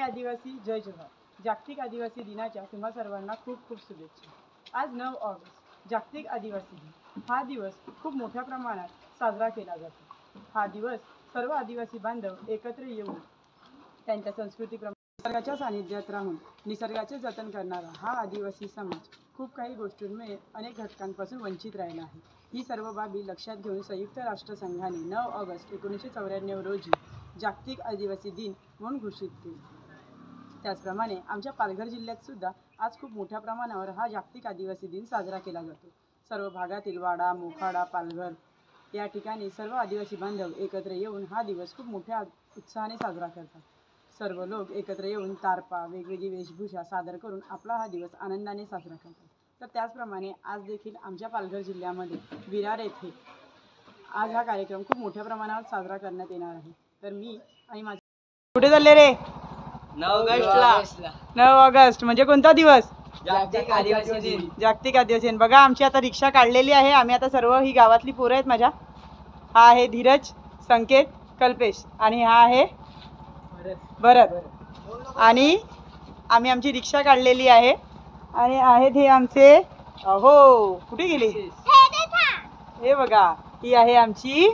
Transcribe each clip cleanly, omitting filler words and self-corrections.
आदिवासी जय जोहार. जागतिक आदिवासी दिनाच्या तुम्हा सर्वांना खूप खूप शुभेच्छा. आज 9 ऑगस्ट जागतिक आदिवासी दिन. हा दिवस खूप मोठ्या प्रमाणात साजरा केला जातो. हा दिवस सर्व आदिवासी बांधव एकत्र येऊन त्यांच्या संस्कृतीप्रमाणे निसर्गाच्या सानिध्यात राहून निसर्गाचे जतन करणारा हा आदिवासी समाज खूप काही गोष्टींमुळे अनेक घटकांपासून वंचित राहिला आहे. ही सर्व बाबी लक्षात घेऊन संयुक्त राष्ट्रसंघाने 9 ऑगस्ट 1994 रोजी जागतिक आदिवासी दिन म्हणून घोषित केले. त्याचप्रमाणे आमच्या पालघर जिल्ह्यात सुद्धा आज खूप मोठ्या प्रमाणावर हा जागतिक आदिवासी दिन साजरा केला जातो. सर्व भागातील वाडा, मोखाडा, पालघर या ठिकाणी सर्व आदिवासी बांधव एकत्र येऊन हा दिवस खूप मोठ्या उत्साहाने साजरा करतात. सर्व लोक एकत्र येऊन तारपा, वेगवेगळी वेशभूषा सादर करून आपला हा दिवस आनंदाने साजरा करतात. तर त्याचप्रमाणे आज देखील आमच्या पालघर जिल्ह्यामध्ये विरार येथे आज हा कार्यक्रम खूप मोठ्या प्रमाणावर साजरा करण्यात येणार आहे. तर मी आणि माझे कुठे चालले रे? 9 ऑगस्ट म्हणजे कोणता दिवस? जागतिक आदिवासी दिन. जागतिक आदिवासी दिन. बघा आमची आता रिक्षा काढलेली आहे. आम्ही आता सर्व ही गावातली पोरं आहेत माझ्या. हा आहे धीरज, संकेत, कल्पेश आणि हा आहे भरत. आणि आम्ही आमची रिक्षा काढलेली आहे आणि आहेत हे आमचे हो कुठे गेले हे बघा, ही आहे आमची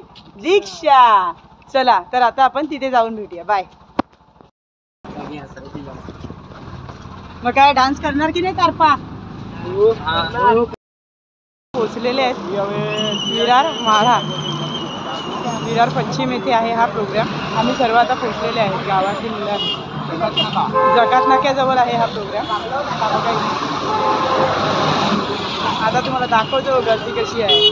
रिक्षा. चला तर आता आपण तिथे जाऊन भेटूया. बाय. मग काय डान्स करणार की नाही तारपा? पोचलेले आहेत विरार माढा, विरार पश्चिम येथे आहे हा प्रोग्राम. आम्ही सर्व आता पोचलेले आहेत. गावातील मुलं जकात नाक्याजवळ आहे हा प्रोग्राम. आता तुम्हाला दाखवतो गर्दी कशी आहे.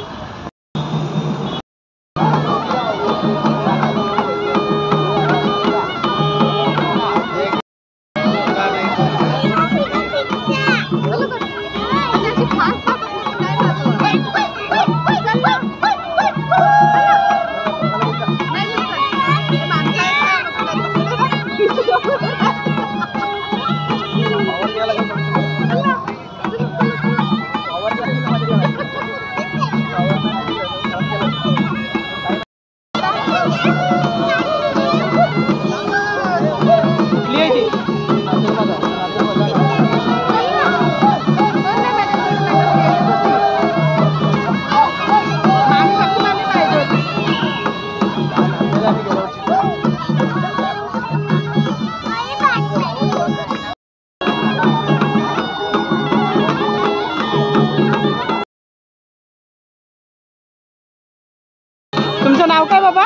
तुमचं नाव काय बाबा?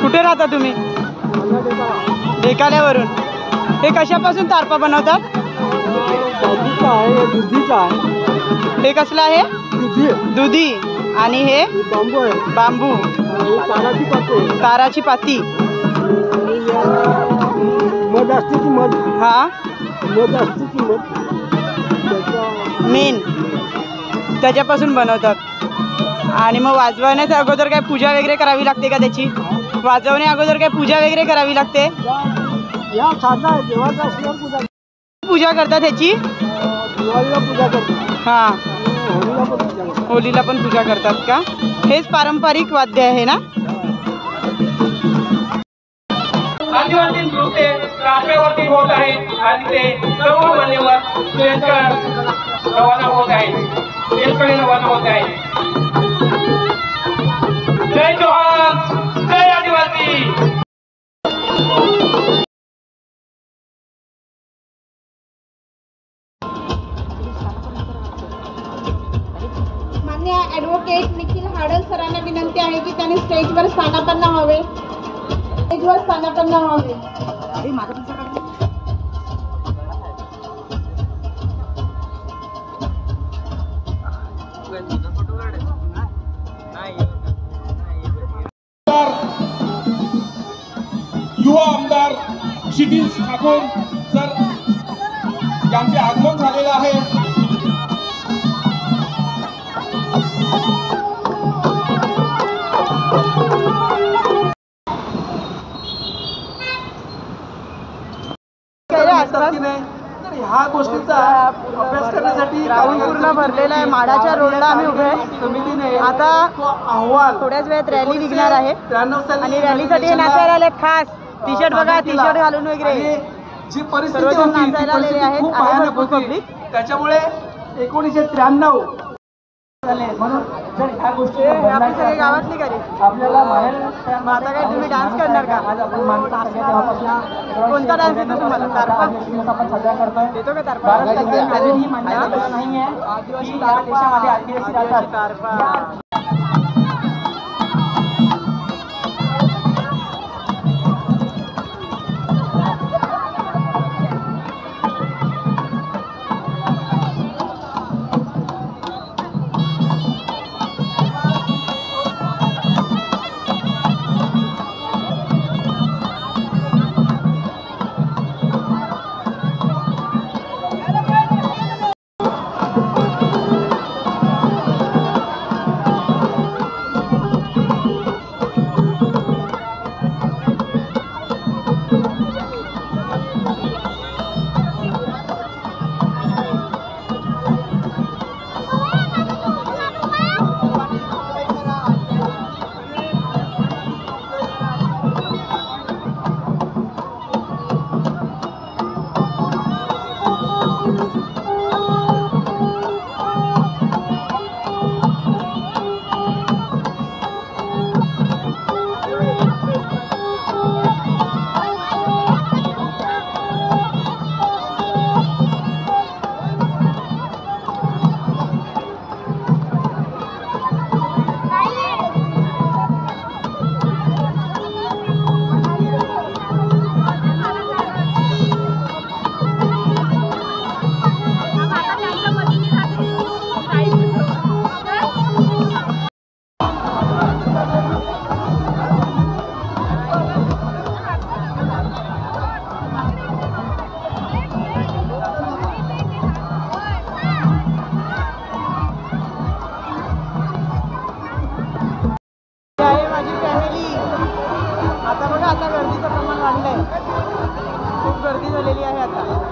कुठे राहता तुम्ही? ढेकाल्यावरून. हे कशापासून तारपा बनवतात? हे कसलं आहे? दुधी. आणि हे बांबू, ताराची पाती. हा मेन त्याच्यापासून बनवतात. आणि मग वाजवण्याच्या अगोदर काय पूजा वगैरे करावी लागते का त्याची? वाजवण्या अगोदर काय पूजा वगैरे करावी लागते? पूजा करतात ह्याची? हा, होलीला पण पूजा करतात का? हेच पारंपरिक वाद्य आहे ना? आदिवासी नृत्य राष्ट्रावरती होत आहे आणि ते सर्व मान्यवर रवाना होत आहे, देशकडे रवाना होत आहे. जय जोहार, जय आदिवासी. मान्य ॲडव्होकेट निखिल हाडल सरांना विनंती आहे की त्यांनी स्टेजवर स्थानापन्न व्हावे. स्टेजवर स्थानापन्न व्हावे. युवा आमदार क्षितिज ठाकूर सर यांचे आगमन झालेलं आहे. ह्या गोष्टीचा अभ्यास करण्यासाठी ग्राउंड पूर्ण भरलेला आहे. माडाच्या रोडला आम्ही उभे आहे. समितीने आता अहवाल थोड्याच वेळात रॅली निघणार आहे आणि रॅलीसाठी नाचायला आले खास T-shirt बघा, सादर केला. T-shirt घालून वगैरे. आणि जी परिस्थिती सर्वजण होती ती नाचायला आलेले परिस्थिती आहेत. खूप आहे भयानक भरपूर होती. public. त्याच्यामुळे 1993 म्हणून जर ह्या गोष्टी आपली सगळी गावातली का रे? आपल्याला बाहेर मग आता काय तुम्ही डान्स करणार का? आज आपण मानतो सगळ्या तेव्हापासून कोणता डान्स येतो तुम्हाला? तारपा? आपण साजरा करतोय. येतो का तारपा? भारत सरकारने अजूनही मान्यता दिलेली नाहीये की या देशामध्ये आदिवासी राहतात. तारपा. आता बघा, आता गर्दीचं प्रमाण वाढलंय. खूप गर्दी झालेली आहे आता.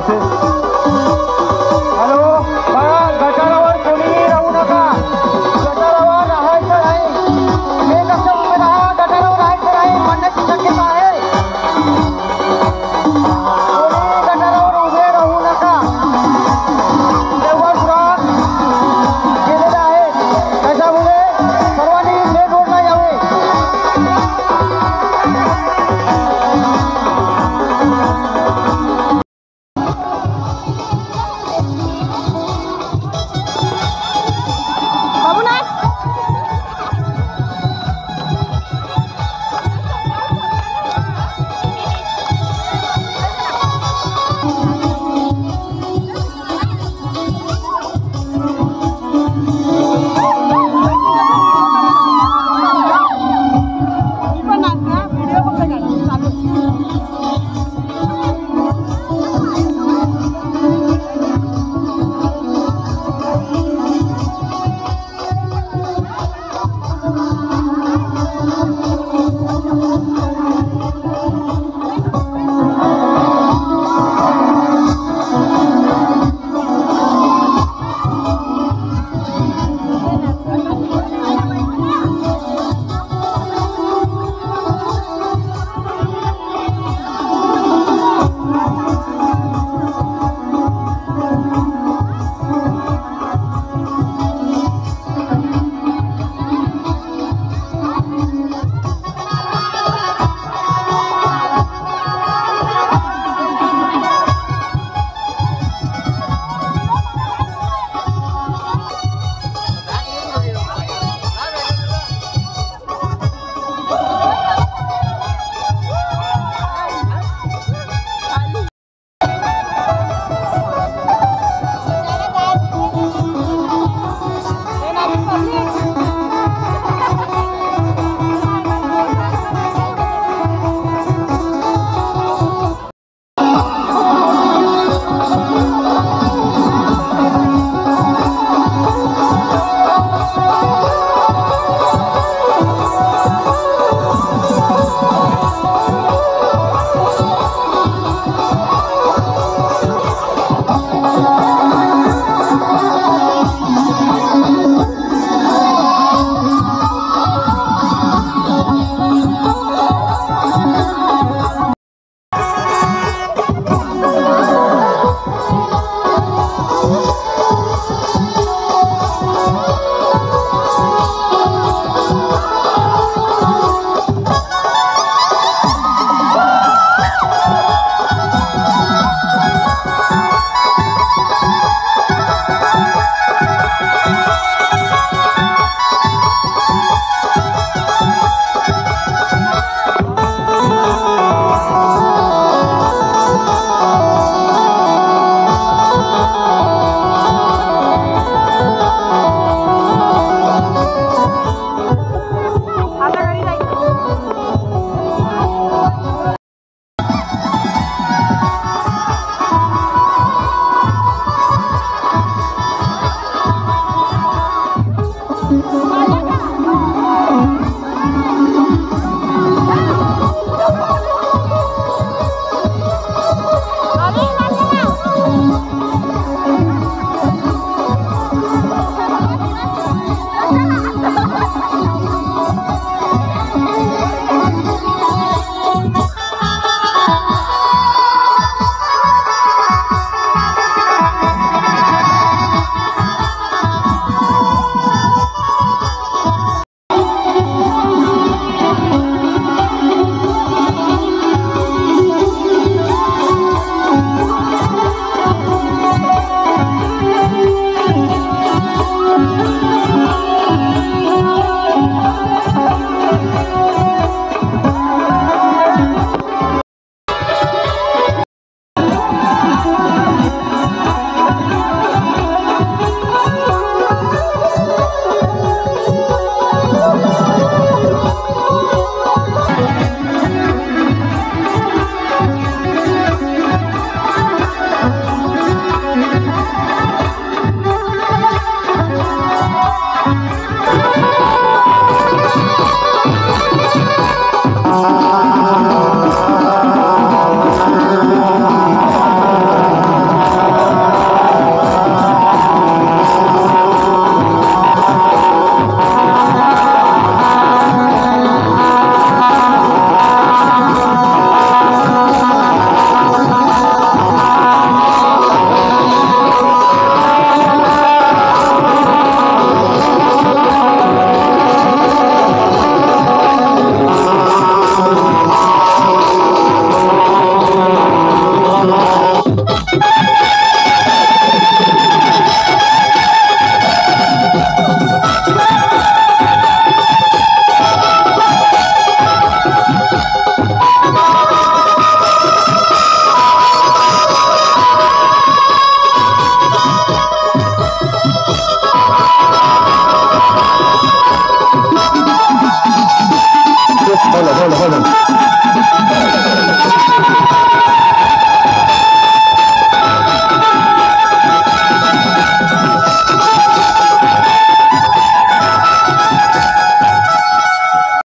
तसेच